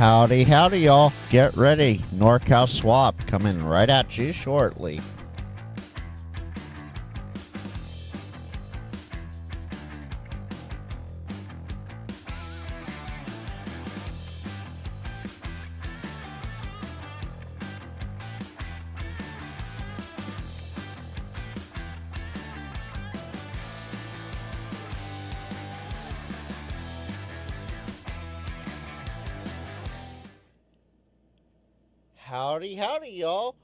Howdy, howdy, y'all. Get ready. NorCal Swap coming right at you shortly. Howdy, howdy, y'all.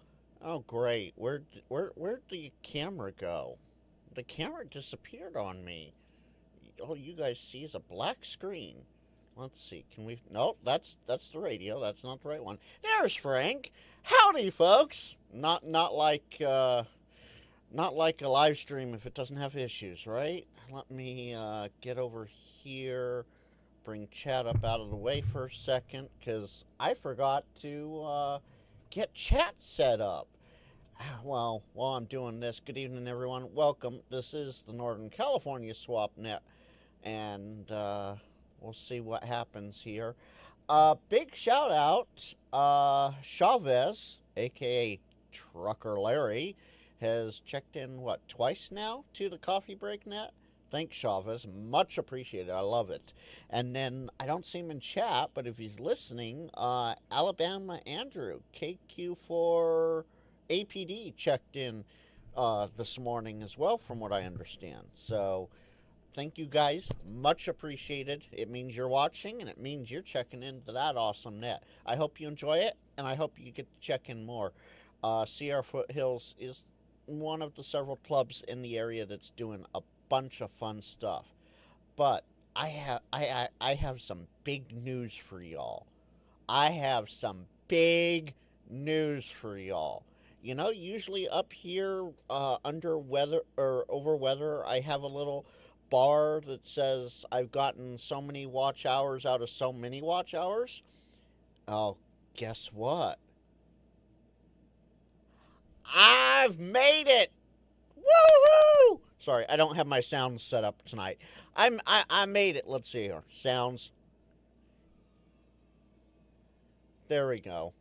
Oh, great. Where'd the camera go? The camera disappeared on me. All you guys see is a black screen. Let's see. Can we? Nope. That's the radio. That's not the right one. There's Frank. Howdy, folks. Not like a live stream if it doesn't have issues, right? Let me get over here. Bring chat up out of the way for a second because I forgot to get chat set up. Well, while I'm doing this, good evening, everyone. Welcome. This is the Northern California SwapNet, and we'll see what happens here. Big shout out, Chavez, aka Trucker Larry, has checked in, twice now to the Coffee Break Net? Thanks, Chavez. Much appreciated. I love it. And then I don't see him in chat, but if he's listening, Alabama Andrew, KQ4 APD, checked in this morning as well, from what I understand. So thank you guys. Much appreciated. It means you're watching, and it means you're checking into that awesome net. I hope you enjoy it, and I hope you get to check in more. Sierra Foothills is one of the several clubs in the area that's doing a bunch of fun stuff, but I have some big news for y'all. You know, usually up here under weather or over weather, I have a little bar that says I've gotten so many watch hours out of so many watch hours. Oh, guess what? I've made it! Woohoo! Sorry, I don't have my sounds set up tonight. I made it. Let's see here. Sounds. There we go.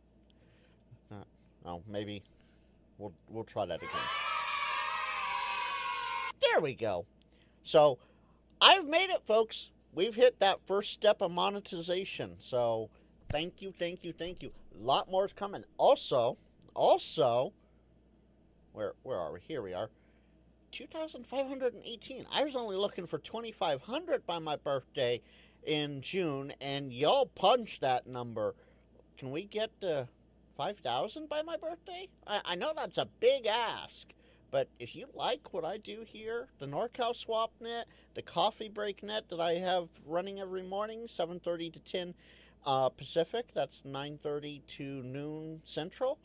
Oh, maybe we'll try that again. There we go. So, I've made it, folks. We've hit that first step of monetization. So, thank you. A lot more is coming. Also, where are we? Here we are. 2,518. I was only looking for 2,500 by my birthday in June, and y'all punched that number. Can we get to 5,000 by my birthday? I know that's a big ask, but if you like what I do here, the NorCal SwapNet, the Coffee Break Net that I have running every morning, 7:30 to 10 Pacific, that's 9:30 to noon Central,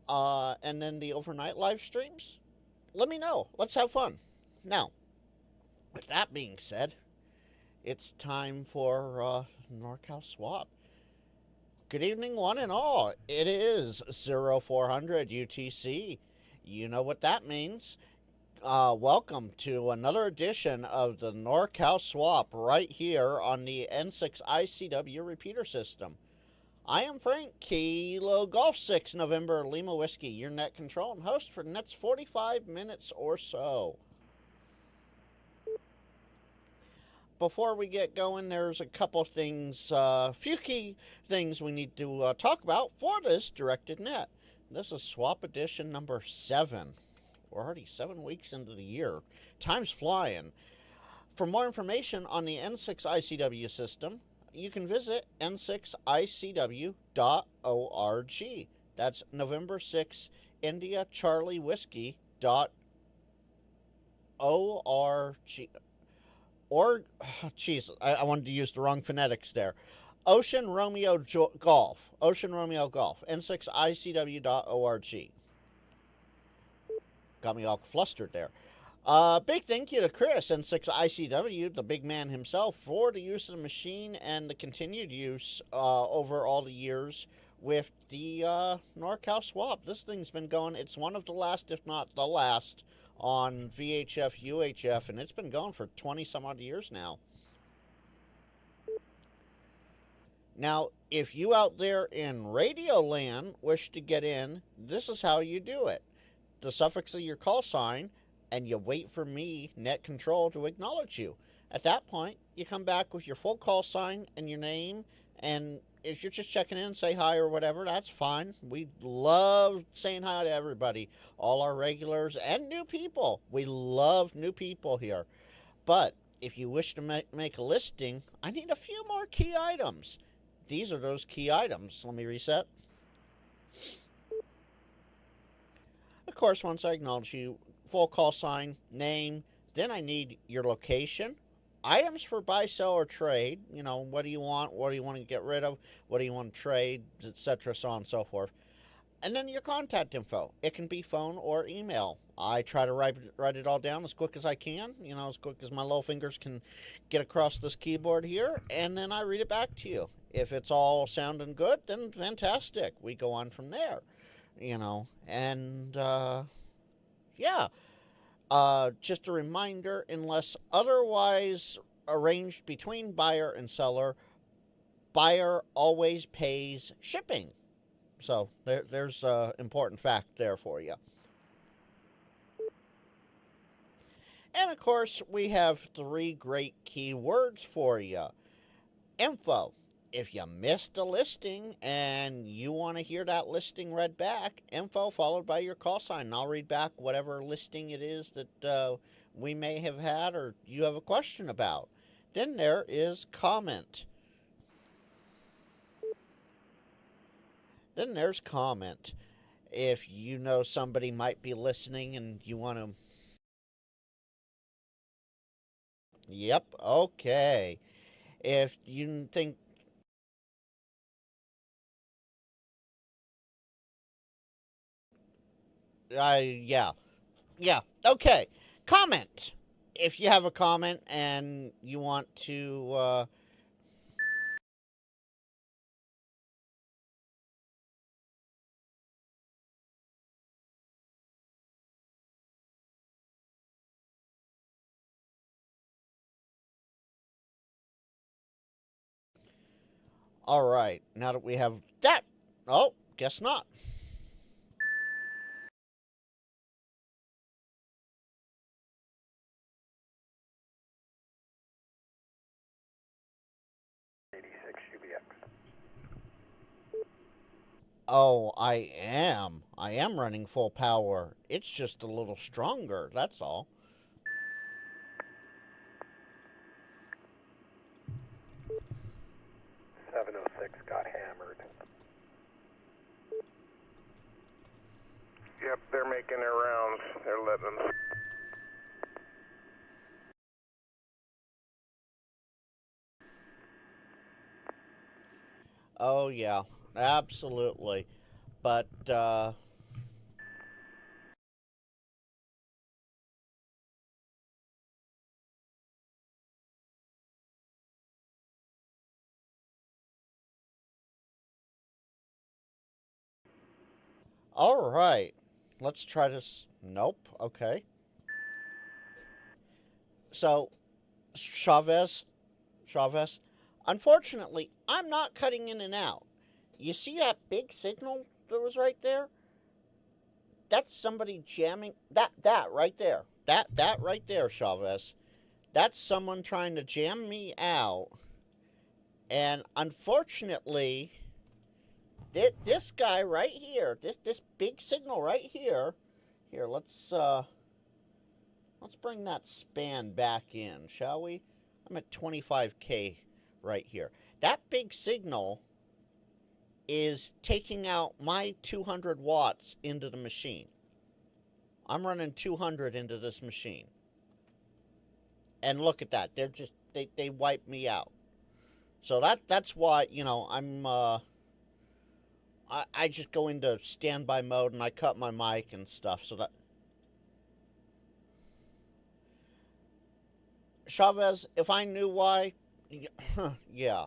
and then the overnight live streams, let me know. Let's have fun. Now, with that being said, it's time for NorCal Swap. Good evening, one and all. It is 0400 UTC. You know what that means. Welcome to another edition of the NorCal Swap right here on the N6ICW Repeater system. I am Frank, Kilo Golf 6 November Lima Whiskey, your net control and host for the next 45 minutes or so. Before we get going, there's a couple things, few key things we need to talk about for this directed net. This is Swap Edition number 7. We're already 7 weeks into the year. Time's flying. For more information on the N6ICW system, you can visit N6ICW.org. That's November 6 India Charlie Whiskey.org. Or, geez, I wanted to use the wrong phonetics there. Ocean Romeo Golf. N6ICW.org. Got me all flustered there. Big thank you to Chris, N6ICW, the big man himself, for the use of the machine and the continued use over all the years with the NorCal Swap. This thing's been going, it's one of the last, if not the last, on VHF, UHF, and it's been going for 20 some odd years now. Now, if you out there in radio land wish to get in, this is how you do it. The suffix of your call sign, and you wait for me, net control, to acknowledge you. At that point, you come back with your full call sign and your name, and if you're just checking in, say hi or whatever, that's fine. We love saying hi to everybody, all our regulars and new people. We love new people here. But if you wish to make a listing, I need a few more key items. These are those key items. Let me reset. Of course, once I acknowledge you, full call sign, name, then I need your location, items for buy, sell, or trade. You know, what do you want? What do you want to get rid of? What do you want to trade, etc., so on and so forth. And then your contact info. It can be phone or email. I try to write it all down as quick as I can, you know, as quick as my little fingers can get across this keyboard here, and then I read it back to you. If it's all sounding good, then fantastic. We go on from there, you know, and yeah. Just a reminder, unless otherwise arranged between buyer and seller, buyer always pays shipping. So there's an important fact there for you. And of course, we have three great keywords for you. Info. If you missed a listing and you want to hear that listing read back, info followed by your call sign. And I'll read back whatever listing it is that we may have had or you have a question about. Then there is comment. Then there's comment. If you know somebody might be listening and you want to. Yep, okay. If you think. Yeah. Yeah, okay. Comment. If you have a comment and you want to. All right, now that we have that. Oh, guess not. Oh, I am. I am running full power. It's just a little stronger, that's all. 706 got hammered. Yep, they're making their rounds. They're letting them. Oh, yeah, absolutely. But, all right. Let's try this. Nope, okay. So, Chavez, Chavez, unfortunately, I'm not cutting in and out. You see that big signal that was right there? That's somebody jamming that right there. That right there, Chavez. That's someone trying to jam me out. And unfortunately, this guy right here, this big signal right here. Here, let's bring that span back in, shall we? I'm at 25K right here. That big signal is taking out my 200 watts into the machine. I'm running 200 into this machine. And look at that. They're just they wipe me out. So that's why, you know, I just go into standby mode and I cut my mic and stuff so that Chavez, if I knew why, yeah.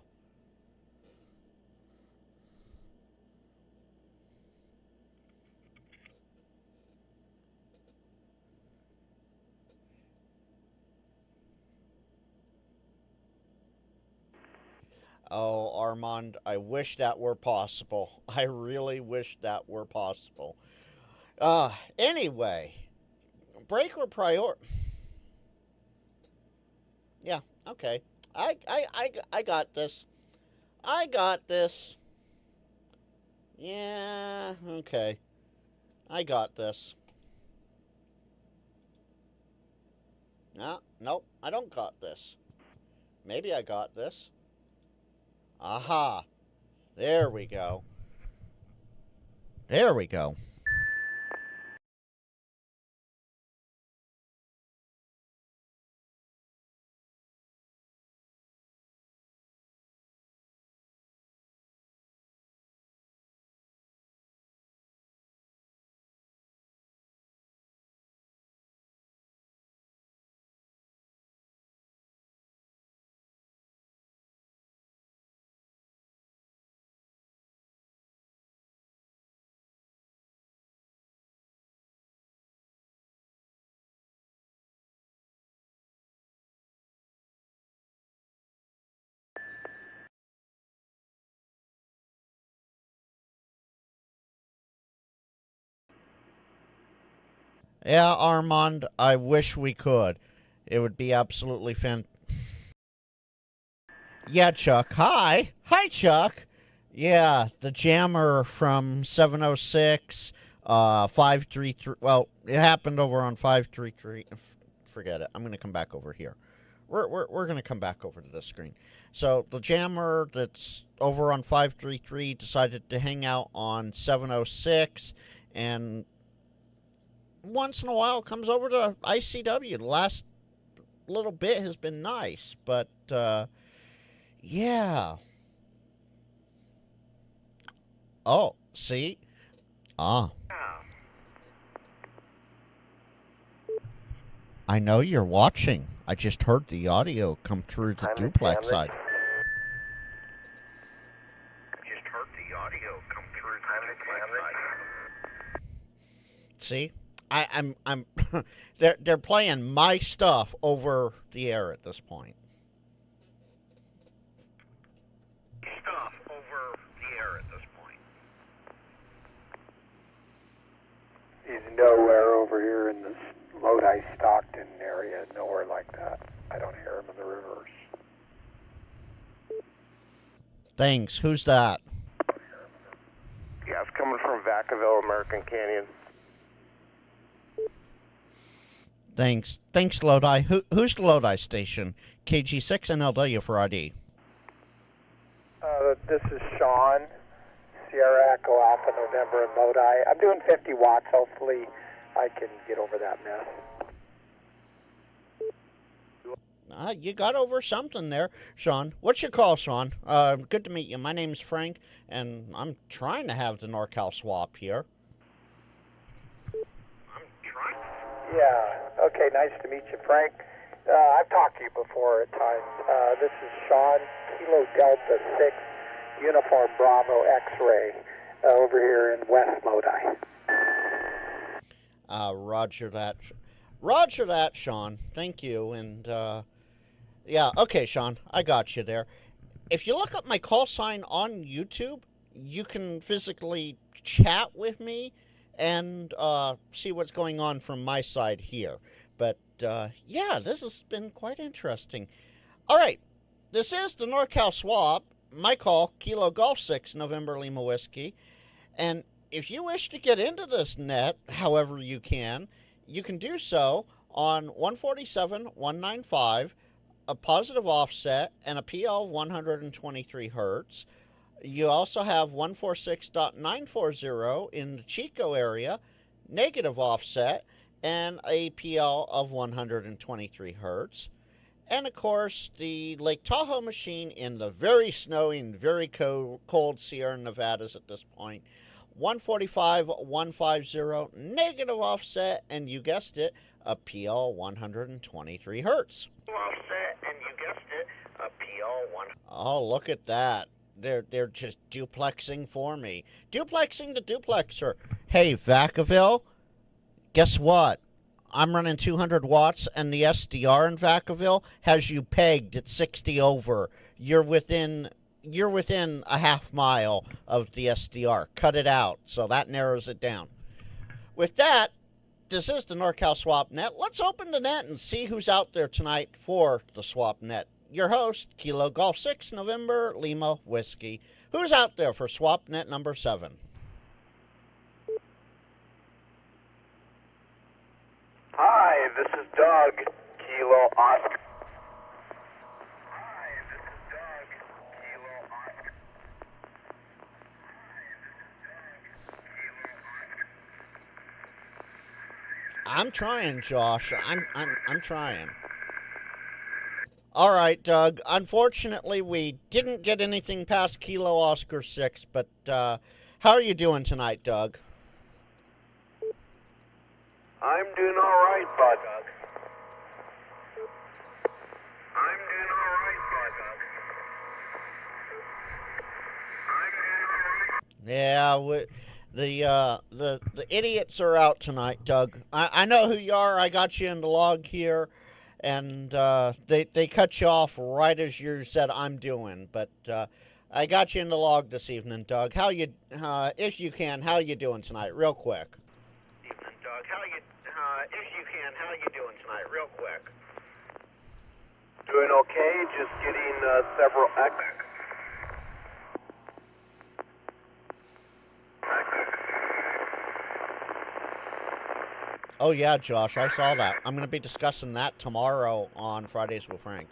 Oh, Armand, I wish that were possible. I really wish that were possible. Anyway, break or prior. Yeah, okay. I got this. I got this. Yeah, okay. I got this. No, nope, I don't got this. Maybe I got this. Aha. There we go. There we go. Yeah, Armand, I wish we could. It would be absolutely fantastic. Yeah, Chuck. Hi. Hi, Chuck. Yeah, the jammer from 706, 533. Well, it happened over on 533. Forget it. I'm going to come back over here. We're going to come back over to this screen. So the jammer that's over on 533 decided to hang out on 706, and once in a while comes over to ICW. The last little bit has been nice, but yeah. Oh, see? Ah. I know you're watching. I just heard the audio come through the duplex side. Just heard the audio come through the duplex side. See? I'm they're playing my stuff over the air at this point. Stuff over the air at this point. He's nowhere over here in this Lodi Stockton area, nowhere like that. I don't hear him in the reverse. Thanks. Who's that? Yeah, it's coming from Vacaville, American Canyon. Thanks. Thanks, Lodi. Who's the Lodi station? KG6 and LW for ID. This is Sean, Sierra Echo Alpha November in Lodi. I'm doing 50 watts. Hopefully I can get over that mess. You got over something there, Sean. What's your call, Sean? Good to meet you. My name's Frank, and I'm trying to have the NorCal swap here. Yeah, okay, nice to meet you, Frank. I've talked to you before at times. This is Sean, Kilo Delta 6, Uniform Bravo X-Ray, over here in West Lodi. Roger that. Roger that, Sean. Thank you. And, yeah, okay, Sean, I got you there. If you look up my call sign on YouTube, you can physically chat with me and see what's going on from my side here. But, yeah, this has been quite interesting. All right, this is the NorCal Swap. My call, Kilo Golf 6, November Lima Whiskey. And if you wish to get into this net, however you can do so on 147.195, a positive offset, and a PL 123 hertz. You also have 146.940 in the Chico area, negative offset, and a PL of 123 hertz. And, of course, the Lake Tahoe machine in the very snowy and very cold Sierra Nevadas at this point. 145.150, negative offset, and you guessed it, a PL 123 hertz. Offset, and you guessed it, a PL 1. Oh, look at that. They're just duplexing for me. Duplexing the duplexer. Hey, Vacaville, guess what? I'm running 200 watts, and the SDR in Vacaville has you pegged at 60 over. You're within you're within a half mile of the SDR. Cut it out. So that narrows it down. With that, this is the NorCal Swap Net. Let's open the net and see who's out there tonight for the Swap Net. Your host, Kilo Golf 6, November, Lima, Whiskey. Who's out there for Swap Net number 7? Hi, this is Doug, Kilo Oscar. I'm trying, Josh. I'm trying. All right, Doug. Unfortunately, we didn't get anything past Kilo Oscar 6, but how are you doing tonight, Doug? I'm doing all right, bud. I'm doing all right, bud. Yeah, the idiots are out tonight, Doug. I know who you are. I got you in the log here, and they cut you off right as you said I'm doing. But I got you in the log this evening, Doug. How you, if you can, how you doing tonight, real quick? Evening, Doug. If you can, how you doing tonight, real quick? Doing okay. Just getting several Oh, yeah, Josh, I saw that. I'm going to be discussing that tomorrow on Fridays with Frank.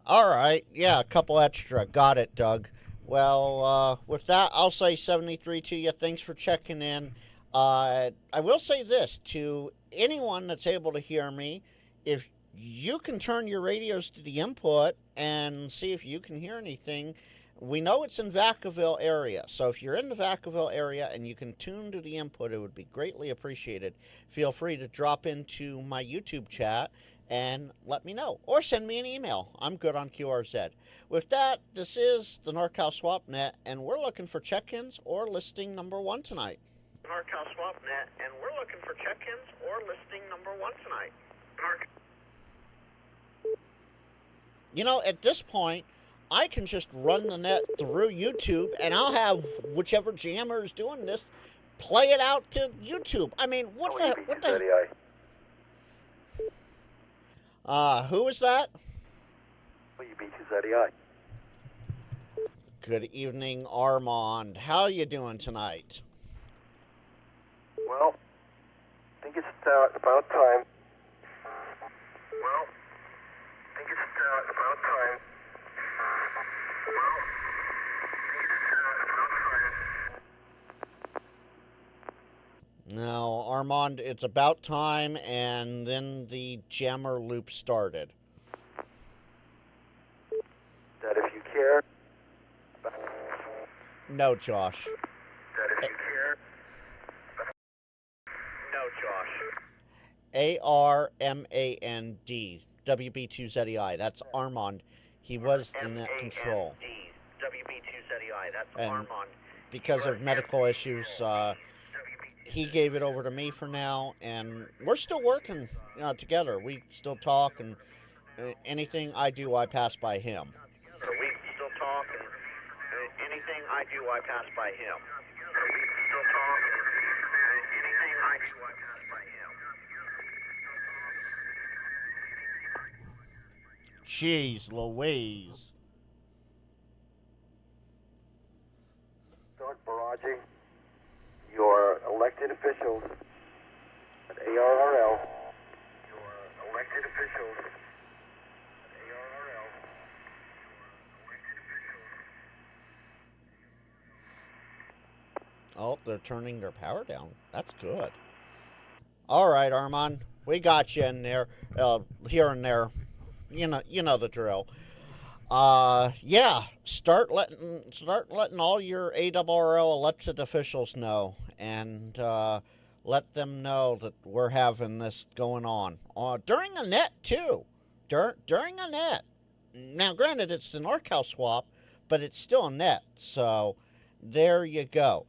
All right, yeah, a couple extra. Got it, Doug. Well, with that, I'll say 73 to you. Thanks for checking in. I will say this to anyone that's able to hear me. If you can turn your radios to the input and see if you can hear anything. We know it's in Vacaville area, so if you're in the Vacaville area and you can tune to the input, it would be greatly appreciated. Feel free to drop into my YouTube chat and let me know, or send me an email. I'm good on QRZ. With that, this is the NorCal SwapNet, and we're looking for check-ins or listing number 1 tonight. NorCal SwapNet, and we're looking for check-ins or listing number 1 tonight. You know, at this point, I can just run the net through YouTube, and I'll have whichever jammer is doing this play it out to YouTube. I mean, what the? Who is that? WB2ZEI. Good evening, Armand. How you doing tonight? Well, I think it's about time. No, Armand, it's about time, and then the jammer loop started. That if you care. No, Josh. That if you care. No, Josh. ARMAND, WB2ZEI. That's Armand. He was in that control. WB2ZEI. That's And Armand. because of medical issues, he gave it over to me for now, and we're still working together. We still talk, and anything I do, I pass by him. We still talk, and anything I do, I pass by him. We still talk, and anything I do, I pass by him. Jeez Louise. Start barraging your elected officials at ARRL. Your elected officials at ARRL. Oh, they're turning their power down. That's good. All right, Armand, we got you in there, here and there. You know the drill. Yeah, start letting all your ARRL elected officials know, and let them know that we're having this going on during a net too. During a net. Now, granted, it's the NorCal swap, but it's still a net. So there you go.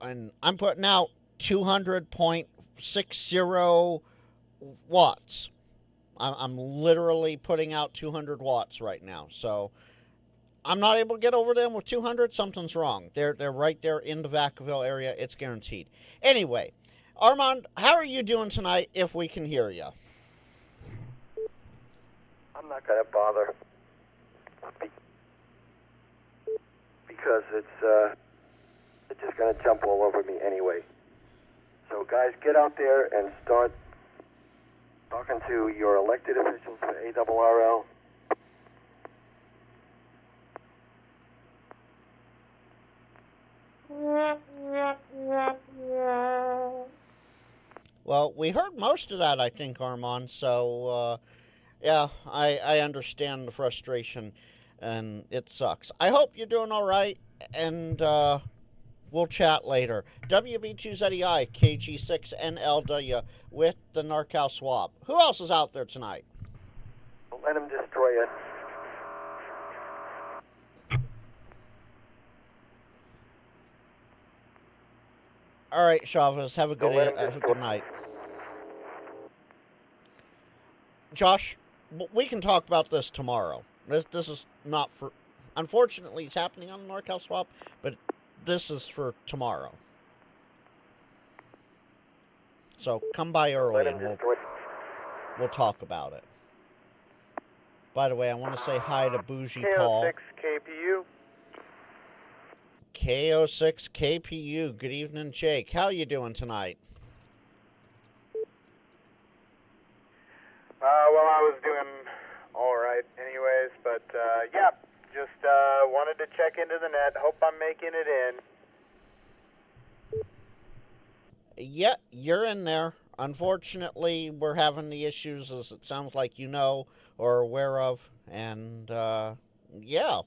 And I'm putting out 200.60 watts. I'm literally putting out 200 watts right now. So I'm not able to get over them with 200, something's wrong. They're right there in the Vacaville area. It's guaranteed. Anyway, Armand, how are you doing tonight if we can hear you? I'm not going to bother because it's just going to jump all over me anyway. So guys, get out there and start talking to your elected officials for ARRL. Well, we heard most of that, I think, Armand. So, yeah, I understand the frustration, and it sucks. I hope you're doing all right, and we'll chat later. WB2ZEI, KG6NLW with the NorCal swap. Who else is out there tonight? Let him destroy it. All right, Chavez, have a good night. Josh, we can talk about this tomorrow. This is not for... Unfortunately, it's happening on the NorCal swap, but this is for tomorrow. So come by early and we'll talk about it. By the way, I want to say hi to Bougie Paul. KO6 KPU. KO6 KPU. Good evening, Jake. How you doing tonight? Well, I was doing all right anyways, but yeah, just wanted to check into the net. Hope I'm making it in. Yeah, you're in there. Unfortunately, we're having the issues, as it sounds like you know or are aware of, and yeah.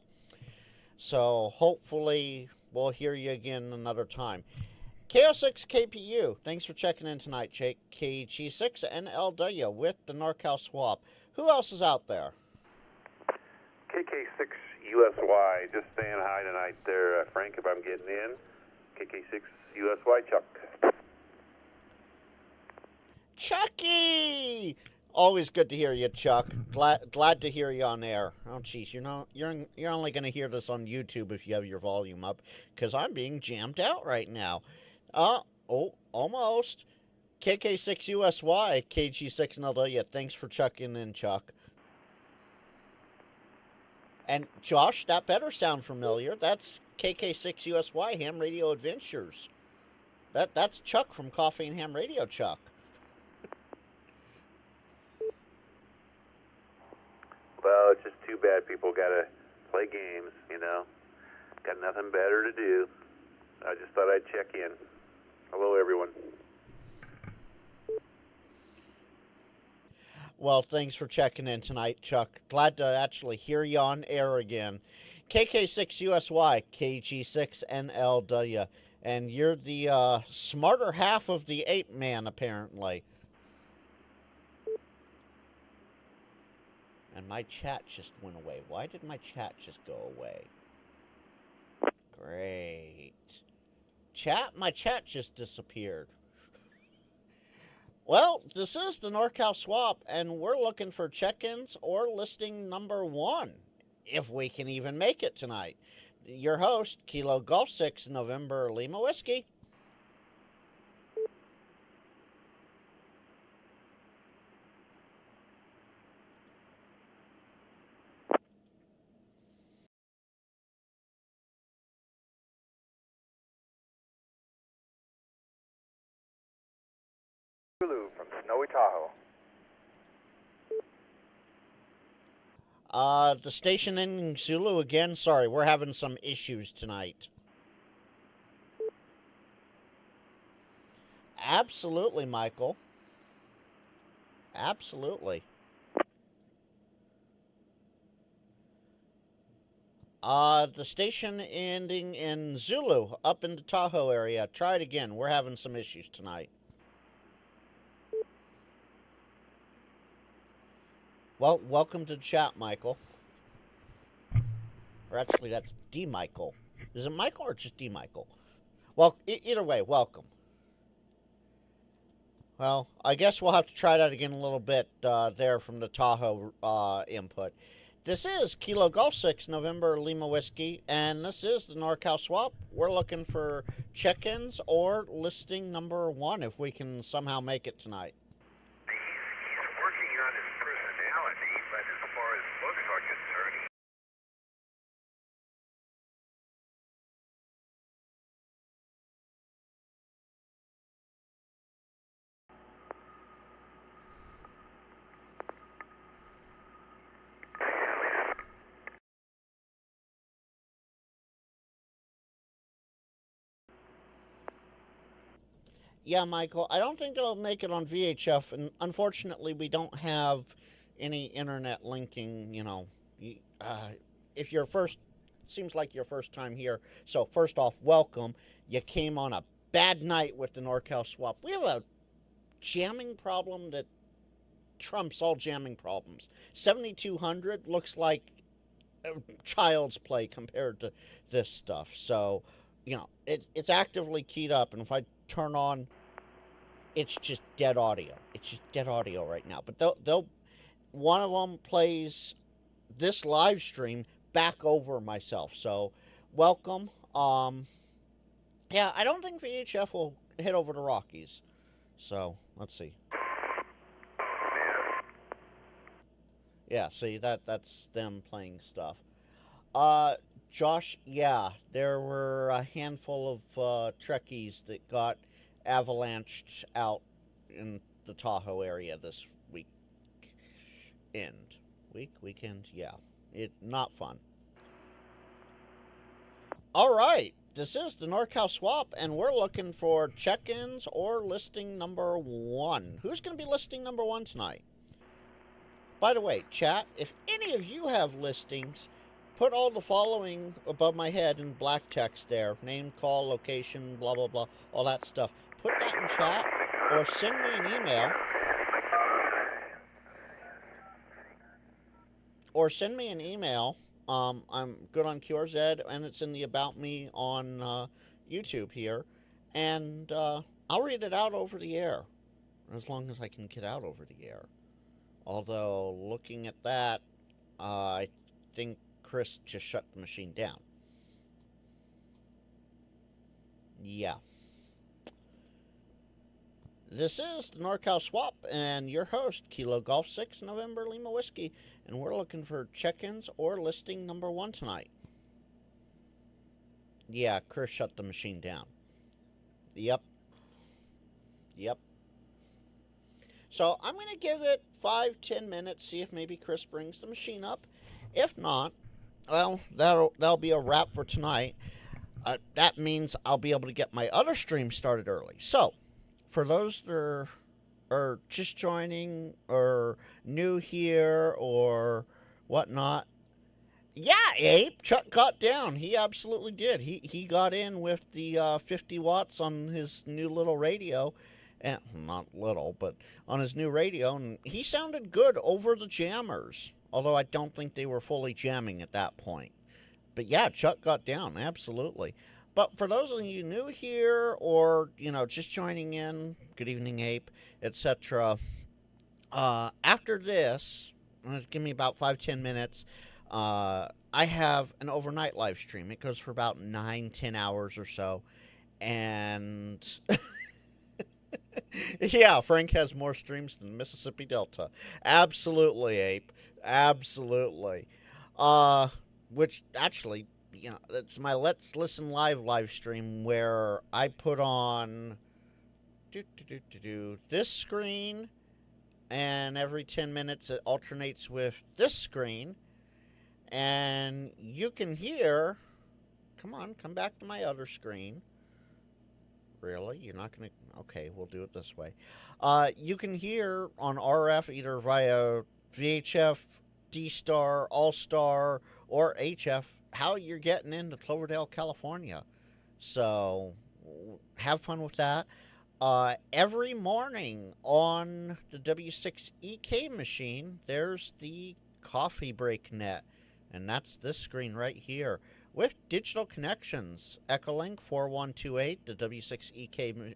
So hopefully we'll hear you again another time. KO6 KPU, thanks for checking in tonight, Jake. KG6NLW with the NorCal swap. Who else is out there? KK6USY, just saying hi tonight there, Frank, if I'm getting in. KK6USY, Chuck. Chucky! Always good to hear you, Chuck. Glad to hear you on air. Oh, jeez, you're only going to hear this on YouTube if you have your volume up, because I'm being jammed out right now. Almost. KK6USY, KG6NLW. Thanks for checking in, Chuck. And Josh, that better sound familiar. That's KK6USY, Ham Radio Adventures. That's Chuck from Coffee and Ham Radio, Chuck. Well, it's just too bad people got to play games, you know. Got nothing better to do. I just thought I'd check in. Hello, everyone. Well, thanks for checking in tonight, Chuck. Glad to actually hear you on air again. KK6USY, KG6NLW. And you're the smarter half of the ape man, apparently. And my chat just went away. Why did my chat just go away? Great. My chat just disappeared. Well, this is the NorCal swap, and we're looking for check-ins or listing number 1, if we can even make it tonight. Your host, Kilo Golf 6 November Lima Whiskey. Zulu from Snowy Tahoe. The station in Zulu again. Sorry, we're having some issues tonight. Absolutely, Michael. Absolutely. The station ending in Zulu, up in the Tahoe area. Try it again. We're having some issues tonight. Well, welcome to the chat, Michael. Or actually, that's D. Michael. Is it Michael or just D. Michael? Well, either way, welcome. Well, I guess we'll have to try that again a little bit there from the Tahoe input. This is Kilo Golf 6, November Lima Whiskey, and this is the NorCal Swap. We're looking for check-ins or listing number 1 if we can somehow make it tonight. He's working on his personality, but as far as looks are concerned, Yeah, Michael, I don't think they'll make it on VHF, and unfortunately we don't have any internet linking, if you're first, seems like your first time here, so first off, welcome. You came on a bad night with the NorCal Swap. We have a jamming problem that trumps all jamming problems. 7200 looks like child's play compared to this stuff. So, it's actively keyed up, and if I turn on, it's just dead audio. It's just dead audio right now. But they'll one of them plays this live stream back over myself. So, welcome. Yeah, I don't think VHF will hit over the Rockies. So, let's see. Yeah, see, that's them playing stuff. Josh, yeah, there were a handful of Trekkies that got avalanched out in the Tahoe area this weekend, yeah. Not fun. All right, this is the NorCal Swap, and we're looking for check-ins or listing number 1. Who's going to be listing number 1 tonight? By the way, chat, if any of you have listings, put all the following above my head in black text there. Name, call, location, blah, blah, blah, all that stuff. Put that in chat or send me an email. I'm good on QRZ, and it's in the About Me on YouTube here. And I'll read it out over the air, as long as I can get out over the air. Although, looking at that, I think Chris just shut the machine down. Yeah. This is the NorCal Swap, and your host, Kilo Golf 6, November Lima Whiskey, and we're looking for check-ins or listing number 1 tonight. Yeah, Chris shut the machine down. Yep. So I'm going to give it 5-10 minutes, see if maybe Chris brings the machine up. If not, well, that'll be a wrap for tonight. That means I'll be able to get my other stream started early. So, for those that are just joining or new here or whatnot, yeah, Abe, Chuck got down. He absolutely did. He got in with the 50 watts on his new little radio. And not little, but on his new radio, and he sounded good over the jammers, although I don't think they were fully jamming at that point. But yeah, Chuck got down, absolutely. But for those of you new here, or, just joining in, good evening, Ape, etc., after this, give me about 5-10 minutes, I have an overnight live stream. It goes for about 9-10 hours or so, and... Yeah, Frank has more streams than the Mississippi Delta. Absolutely, Ape. Absolutely. Which actually, it's my Let's Listen live stream where I put on this screen, and every 10 minutes it alternates with this screen, and you can hear, come back to my other screen. Really? You're not going to... Okay, we'll do it this way. You can hear on RF either via VHF, D-Star, All-Star, or HF how you're getting into Cloverdale, California. So, have fun with that. Every morning on the W6EK machine, there's the coffee break net. And that's this screen right here, with digital connections. Echolink 4128, the W6EK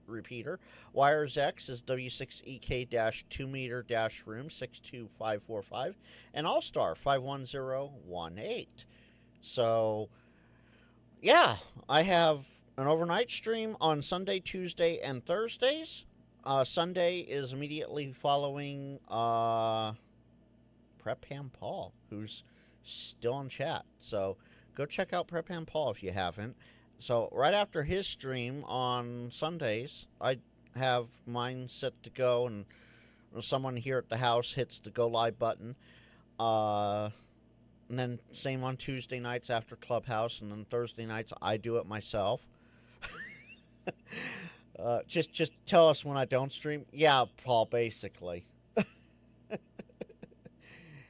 repeater. Wires X is W6EK-2-meter-room 62545, and All-Star 51018. So, yeah, I have an overnight stream on Sunday, Tuesday, and Thursdays. Sunday is immediately following Prep Ham Paul, who's still in chat. So go check out Prep Ham Paul if you haven't. So right after his stream on Sundays, I have mine set to go, and someone here at the house hits the go live button. And then same on Tuesday nights after Clubhouse, and then Thursday nights I do it myself. Just tell us when I don't stream. Yeah, Paul, basically.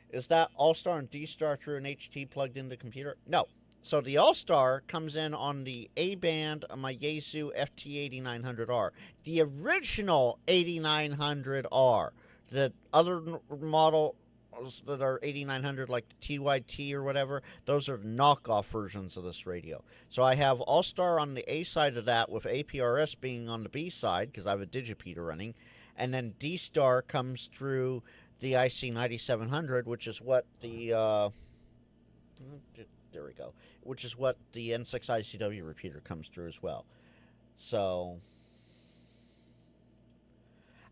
Is that All-Star and D-Star through an HT plugged into the computer? No. So the All-Star comes in on the A-band of my Yaesu FT8900R. The original 8900R. The other models that are 8900, like the TYT or whatever, those are knockoff versions of this radio. So I have All-Star on the A side of that, with APRS being on the B side, because I have a Digipeater running. And then D-Star comes through the IC9700, which is what the there we go, which is what the N6ICW repeater comes through as well. So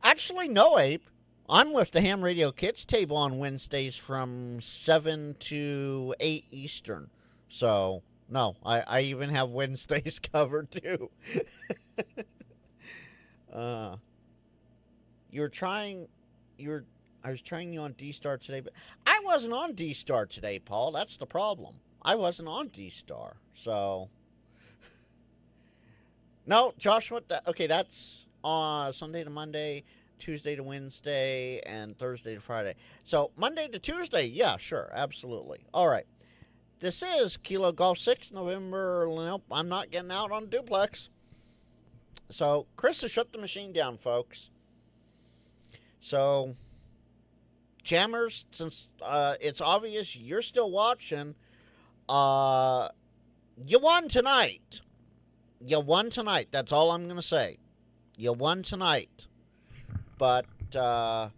actually, no, Ape, I'm with the Ham Radio Kids table on Wednesdays from 7 to 8 Eastern. So no, I even have Wednesdays covered too. I was trying you on D-Star today, but I wasn't on D-Star today, Paul. That's the problem. I wasn't on D-Star, so no, Joshua. Okay, that's Sunday to Monday, Tuesday to Wednesday, and Thursday to Friday. So Monday to Tuesday, yeah, sure, absolutely. All right. This is Kilo Golf 6, November. Nope, I'm not getting out on duplex. So Chris has shut the machine down, folks. So jammers, since it's obvious you're still watching, you won tonight. You won tonight. That's all I'm going to say. You won tonight. But tell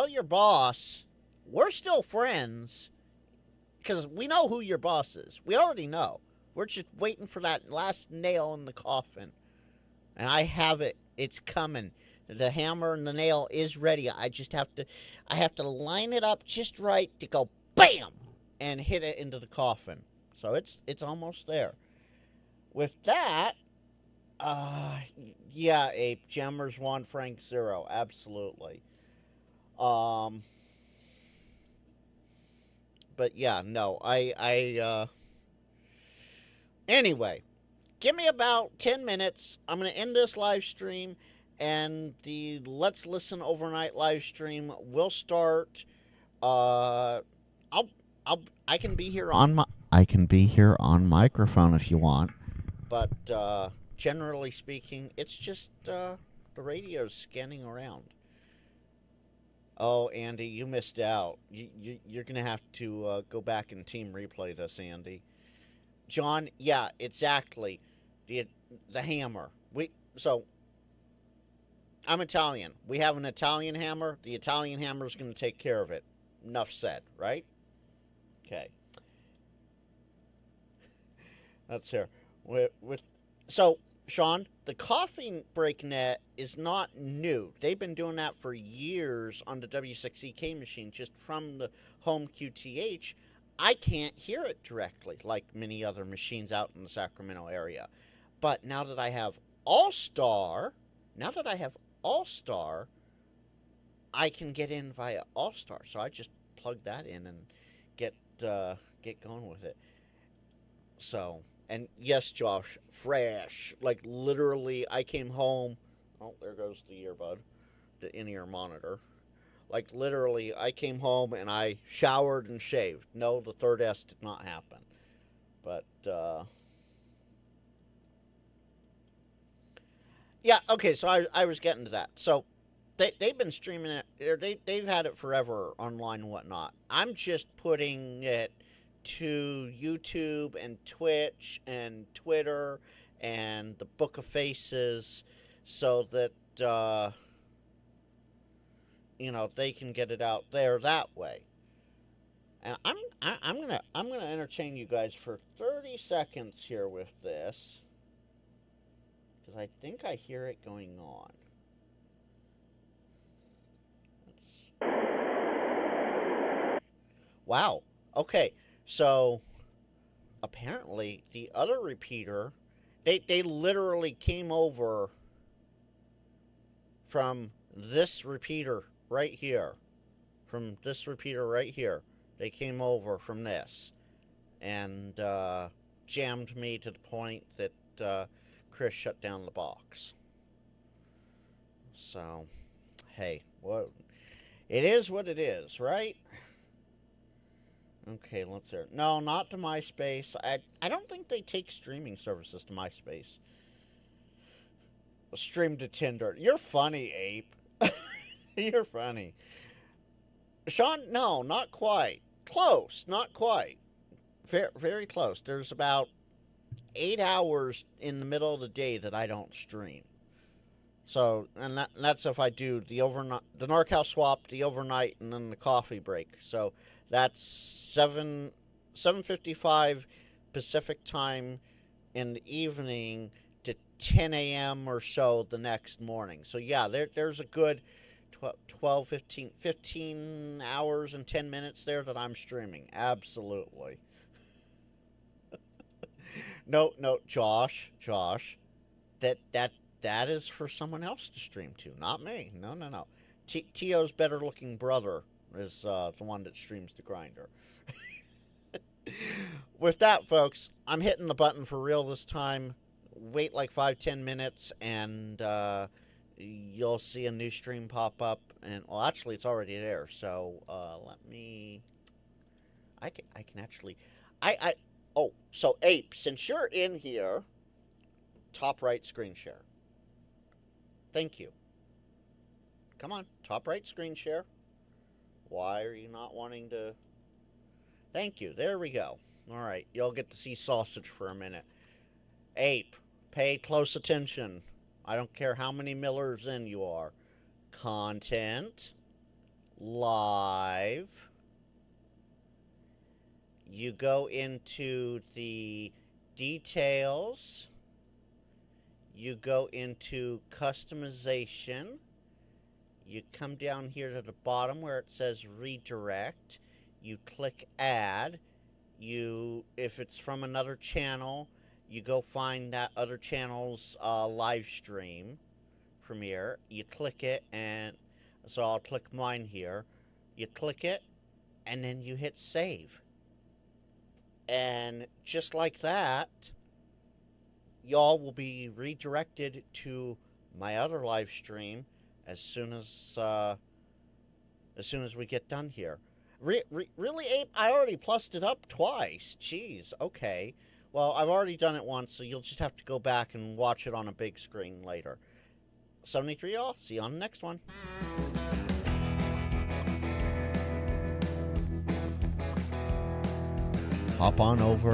your boss we're still friends, because we know who your boss is. We already know. We're just waiting for that last nail in the coffin. And I have it. It's coming. The hammer and the nail is ready. I have to line it up just right to go BAM and hit it into the coffin. So it's almost there. With that, yeah, Ape, Jammers 1, Frank 0, absolutely. But yeah, no, anyway, give me about 10 minutes. I'm going to end this live stream, and the Let's Listen overnight live stream will start. I can be here on microphone if you want, but generally speaking, it's just the radio's scanning around. Oh, Andy, you missed out. You're going to have to go back and team replay this, Andy. John, yeah, exactly. The hammer. So I'm Italian. We have an Italian hammer. The Italian hammer is going to take care of it. Enough said, right? Okay. That's here. So, Sean, the coffee break net is not new. They've been doing that for years on the W6EK machine, just from the home QTH. I can't hear it directly like many other machines out in the Sacramento area. But now that I have All-Star, I can get in via All-Star. So I just plug that in and get going with it. So, and yes, Josh, fresh. Like literally, I came home. Oh, there goes the earbud, the in-ear monitor. Like literally, I came home and I showered and shaved. No, the third S did not happen. But yeah, okay. So I was getting to that. So they've been streaming it. They've had it forever online and whatnot. I'm just putting it to YouTube and Twitch and Twitter and the Book of Faces so that, they can get it out there that way. And I'm gonna entertain you guys for 30 seconds here with this, because I think I hear it going on. Wow. Okay. So apparently the other repeater, they literally came over from this repeater right here. From this repeater right here. They came over from this and jammed me to the point that Chris shut down the box. So, hey, it is what it is, right? Okay, let's hear it. No, not to MySpace. I don't think they take streaming services to MySpace. Stream to Tinder. You're funny, Ape. You're funny. Sean, no, not quite. Close, not quite. Very, very close. There's about 8 hours in the middle of the day that I don't stream. So, and that's if I do the overnight, the NorCal swap, the overnight, and then the coffee break. So that's 7:55 Pacific time in the evening to 10 a.m. or so the next morning. So yeah, there's a good 12, 15 hours and 10 minutes there that I'm streaming. Absolutely. No, Josh, that is for someone else to stream to, not me. No. Tio's better looking brother is the one that streams the grinder. With that, folks, I'm hitting the button for real this time. Wait like 5-10 minutes and you'll see a new stream pop up, and well, actually, it's already there. So let me. I can actually. So Ape, since you're in here, top right screen share. Thank you. Come on, top right screen share. Why are you not wanting to? Thank you. There we go. All right, you'll get to see sausage for a minute. Ape, pay close attention. I don't care how many Millers in you are. Content. Live. You go into the details. You go into customization. You come down here to the bottom where it says redirect. You click add. If it's from another channel, you go find that other channel's live stream from here. You click it, and so I'll click mine here. You click it, and then you hit save. And just like that, y'all will be redirected to my other live stream as soon as we get done here. Really, Abe? I already plussed it up twice. Jeez, okay. Well, I've already done it once, so you'll just have to go back and watch it on a big screen later. 73, y'all. See you on the next one. Hop on over